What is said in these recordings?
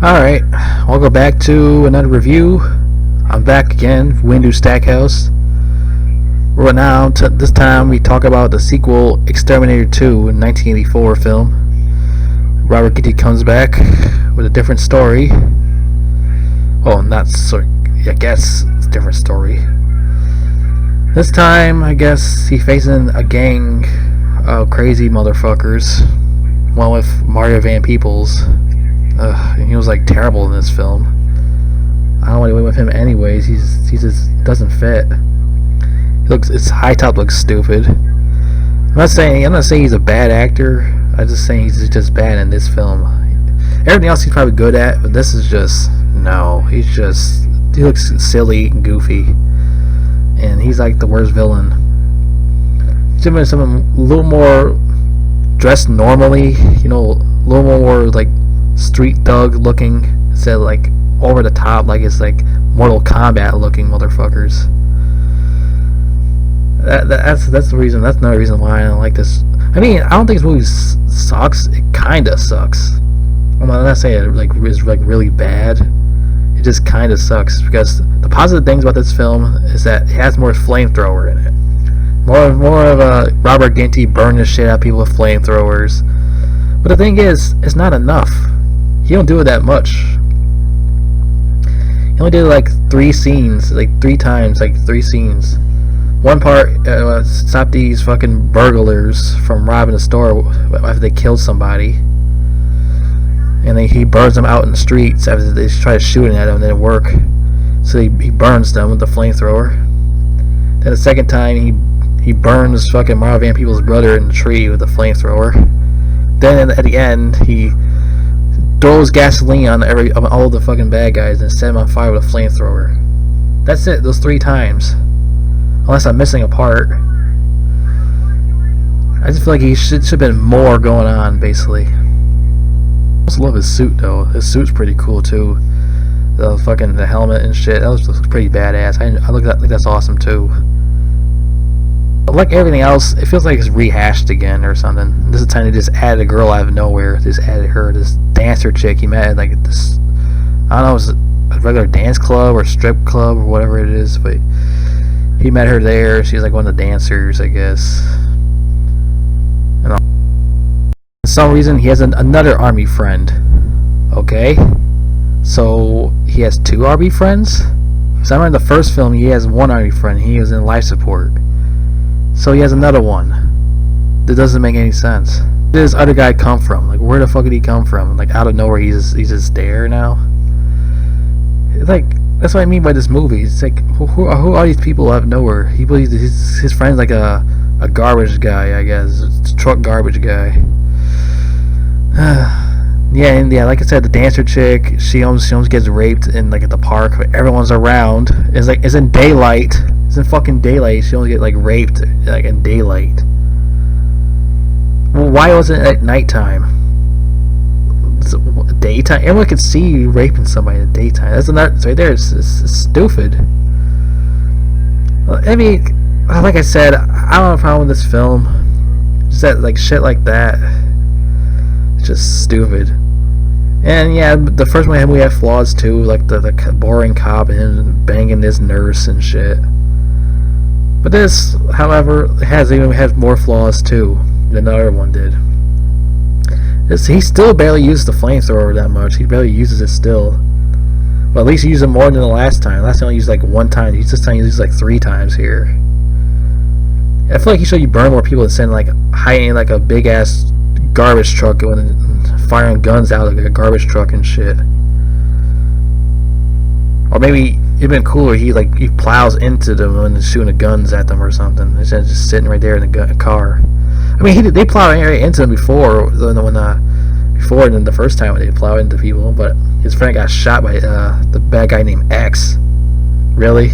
Alright, we'll go back to another review. I'm back again, Windows Stackhouse. This time we talk about the sequel Exterminator 2 in 1984 film. Robert Ginty comes back with a different story. Well, not so, I guess it's a different story. This time, I guess he's facing a gang of crazy motherfuckers. One with Mario Van Peebles. He was like terrible in this film. I don't want to win with him anyways. He just doesn't fit. His high top looks stupid. I'm not saying he's a bad actor. I'm just saying he's just bad in this film. Everything else he's probably good at, but this is just no. He looks silly and goofy, and he's like the worst villain. He's been someone a little more dressed normally, a little more like street thug looking instead of like over the top like it's like Mortal Kombat looking motherfuckers. That's the reason. That's another reason why I don't like this. I mean, I don't think this movie sucks. It kinda sucks. I'm not saying it is really bad. It just kinda sucks because the positive things about this film is that it has more flamethrower in it. More of a Robert Ginty burn the shit out of people with flamethrowers. But the thing is, it's not enough. He don't do it that much. He only did like 3 scenes, like 3 times, like 3 scenes. One part, stop these fucking burglars from robbing a store after they killed somebody. And then he burns them out in the streets after they try shooting at him and it didn't work. So he burns them with the flamethrower. Then the second time he burns fucking Mario Van Peebles' brother in the tree with a flamethrower. Then at the end he throws gasoline on all the fucking bad guys and set them on fire with a flamethrower. That's it. Those 3 times. Unless I'm missing a part. I just feel like he should have been more going on, basically. I also love his suit though. His suit's pretty cool too. The helmet and shit. That looks pretty badass. I look at that, like that's awesome too. But like everything else, it feels like it's rehashed again or something. This is the time they just added a girl out of nowhere. They just added her, this dancer chick he met at like this, I don't know, it was a regular dance club or strip club or whatever it is, but he met her there. She's like one of the dancers, I guess. And for some reason he has another army friend. Okay, so he has 2 army friends. Because I remember in the first film he has 1 army friend. He was in life support. So he has another one. That doesn't make any sense. Where did this other guy come from? Like, where the fuck did he come from? Like, out of nowhere, he's just there now. Like, that's what I mean by this movie. It's like, who are these people out of nowhere? He believes his friend's like a garbage guy, I guess. It's a truck garbage guy. Yeah, like I said, the dancer chick, she almost gets raped in like at the park, but everyone's around. It's in daylight. It's in fucking daylight. She only get like raped like in daylight. Well, why wasn't it at nighttime? It's daytime. Everyone can see you raping somebody at daytime. That's right there. It's stupid. I mean, like I said, I don't have a problem with this film. Just that like shit like that. It's just stupid. And yeah, the first one we have flaws too, like the boring cop and him banging this nurse and shit. But this, however, has more flaws too than the other one did. He still barely uses the flamethrower that much. He barely uses it still. But at least he used it more than the last time. Last time he used like 1 time. This time he used like 3 times here. I feel like he should burn more people than like hiding like a big ass garbage truck going and firing guns out of like a garbage truck and shit. Or maybe it'd been cooler. He plows into them and shooting the guns at them or something instead of just sitting right there in the car. I mean, they plowed right into them before than the first time when they plowed into people. But his friend got shot by the bad guy named X. Really?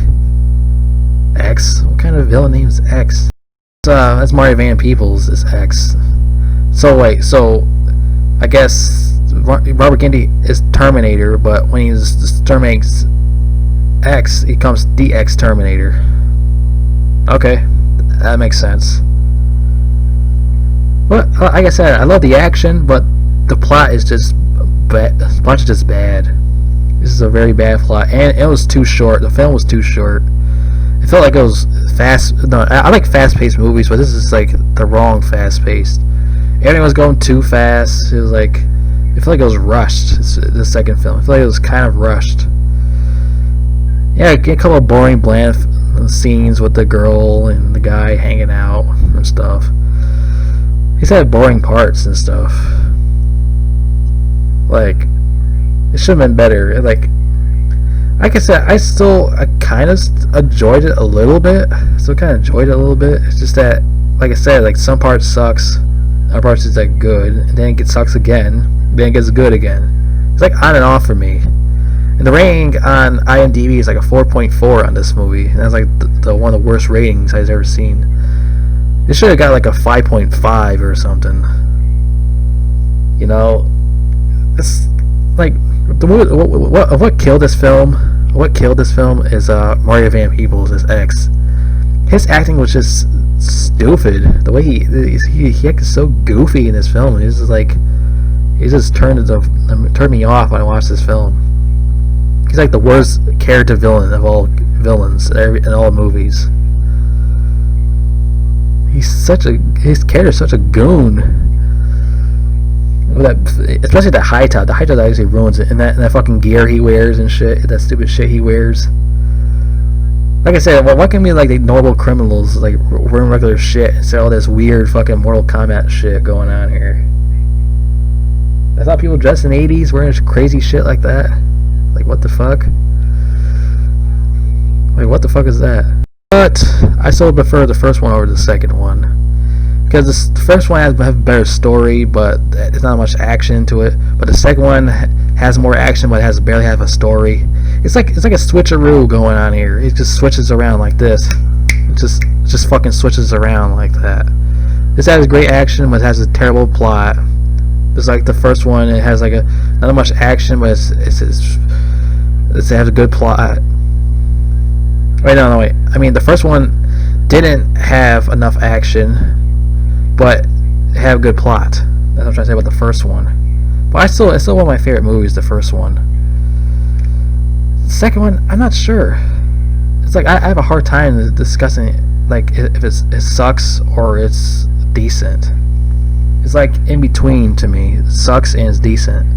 X? What kind of villain name is X? That's Mario Van Peebles is X. So wait, I guess Robert Ginty is Terminator, but when he terminates X, he becomes the Exterminator. Okay, that makes sense. But like I said, I love the action, but the plot is just bad. The plot's just bad. This is a very bad plot, and it was too short. The film was too short. It felt like it was fast. No, I like fast-paced movies, but this is like the wrong fast-paced. Everything was going too fast. It was like, I feel like it was rushed. The second film, I feel like it was kind of rushed. Yeah, a couple of boring, bland scenes with the girl and the guy hanging out and stuff. He's had boring parts and stuff. Like, it should have been better. Like I said, I kind of enjoyed it a little bit. Still kind of enjoyed it a little bit. It's just that, like I said, like some parts sucks, other parts is like good, and then it gets sucks again, then it gets good again. It's like on and off for me. And the rating on IMDb is like a 4.4 on this movie, and that's like the one of the worst ratings I've ever seen. It should have got like a 5.5 or something. You know, it's like the movie. What killed this film? What killed this film is Mario Van Peebles as X. His acting was just stupid. The way he acted so goofy in this film. He's just like, he just turned me off when I watched this film. He's like the worst character villain of all villains in all movies. His character's such a goon. Especially that high top. The high top actually ruins it. And that fucking gear he wears and shit. That stupid shit he wears. Like I said, why can't we like the normal criminals like wearing regular shit instead of all this weird fucking Mortal Kombat shit going on here? I thought people dressed in the 80s wearing crazy shit like that. Like, what the fuck? Like, what the fuck is that? But I still prefer the first one over the second one, because the first one has a better story, but there's not much action to it. But the second one has more action, but it barely have a story. It's like a switcheroo going on here. It just switches around like this. It just fucking switches around like that. This has great action, but it has a terrible plot. It's like the first one. It has like not much action, but it has a good plot. Wait, no, wait. I mean, the first one didn't have enough action, but have a good plot. That's what I'm trying to say about the first one. But it's still one of my favorite movies. The first one. The second one, I'm not sure. It's like I have a hard time discussing like if it sucks or it's decent. It's like in between to me. It sucks and it's decent.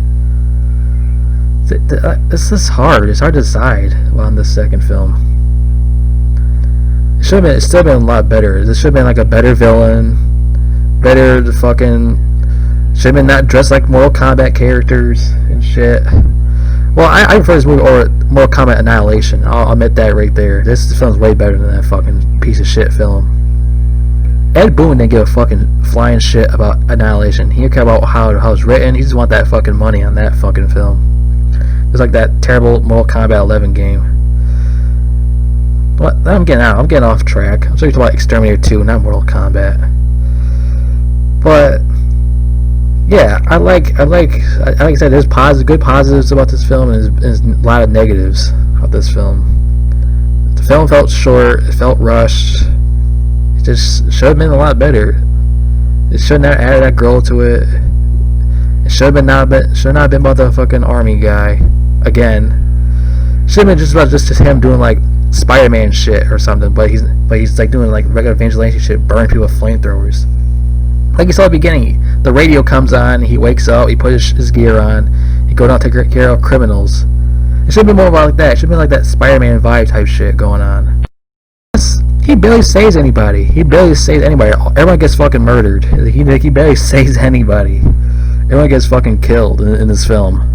It's just hard. It's hard to decide on this second film. It's still been a lot better. This should have been like a better villain, better should have been not dressed like Mortal Kombat characters and shit. Well, I prefer this movie over Mortal Kombat Annihilation. I'll admit that right there. This film's way better than that fucking piece of shit film. Ed Boon didn't give a fucking flying shit about Annihilation. He didn't care about how it's written. He just want that fucking money on that fucking film. It's like that terrible Mortal Kombat 11 game. But I'm getting off track. I'm talking about Exterminator 2, not Mortal Kombat. But yeah, like I said, there's good positives about this film, and there's a lot of negatives about this film. The film felt short. It felt rushed. It just should have been a lot better. It shouldn't have added that girl to it. It should not have been about the fucking army guy again. Should have been just about just him doing like Spider-Man shit or something. But he's like doing like regular vigilante shit, burning people with flamethrowers. Like you saw at the beginning, the radio comes on. He wakes up. He puts his gear on. He goes out to take care of criminals. It should have been more about like that. It should have been like that Spider-Man vibe type shit going on. He barely saves anybody. Everyone gets fucking murdered. He barely saves anybody. Everyone gets fucking killed in this film.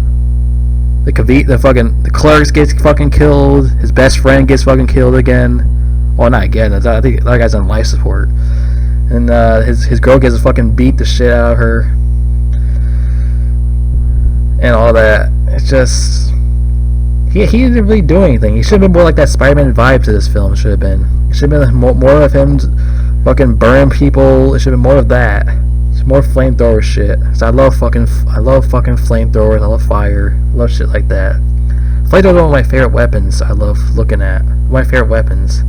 The clerks gets fucking killed. His best friend gets fucking killed again. Well, not again. I think that guy's on life support. And his girl gets fucking beat the shit out of her. And all that. It's just... He didn't really do anything. He should have been more like that Spider-Man vibe to this film. It should have been. It should have been more of him fucking burning people. It should have been more of that. It's more flamethrower shit. So I love fucking flamethrowers. I love fire. I love shit like that. Flamethrowers are one of my favorite weapons. I love looking at. One of my favorite weapons.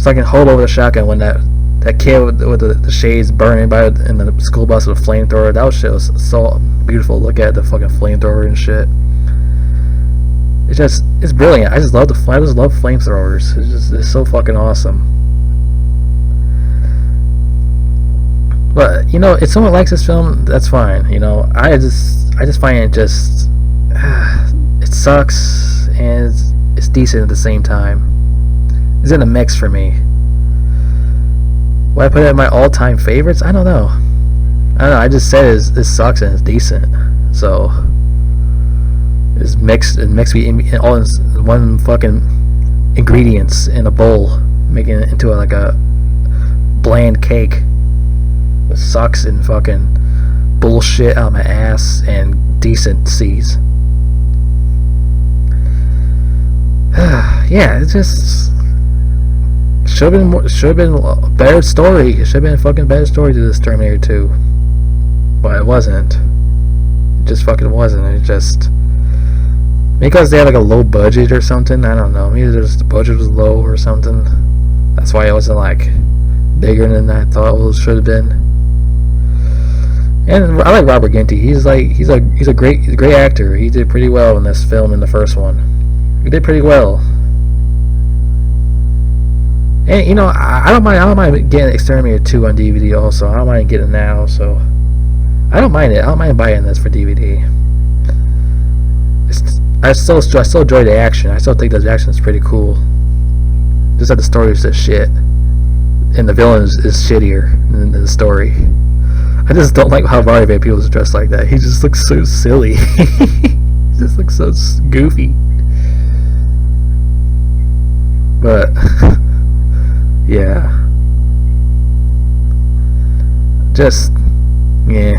So I can hold over the shotgun when that that kid with the shades burning by in the school bus with a flamethrower. That shit was so beautiful. Look at the fucking flamethrower and shit. It's brilliant. I just love flamethrowers. It's so fucking awesome. But you know, if someone likes this film, that's fine. You know, I just find it just it sucks and it's decent at the same time. It's in a mix for me. Would I put it in my all-time favorites? I don't know. I just said it sucks and it's decent. So it's mixed. It mixed me all in one fucking ingredients in a bowl, making it into like a bland cake. It sucks and fucking bullshit out of my ass and decencies. Yeah, it just should have been a better story. It should have been a fucking better story to this Terminator 2, but it wasn't. It just fucking wasn't. It just because they had like a low budget or something. I don't know. Maybe just the budget was low or something. That's why it wasn't like bigger than I thought it should have been. And I like Robert Ginty. He's a great actor. He did pretty well in this film in the first one. He did pretty well. And you know, I don't mind getting Exterminator 2 on DVD also. I don't mind getting it now, so I don't mind it. I don't mind buying this for DVD. I still enjoy the action. I still think the action is pretty cool. Just that the story is just shit. And the villain is shittier than the story. I just don't like how Roddy Van Peebles is dressed like that. He just looks so silly. He just looks so goofy. But yeah, just yeah.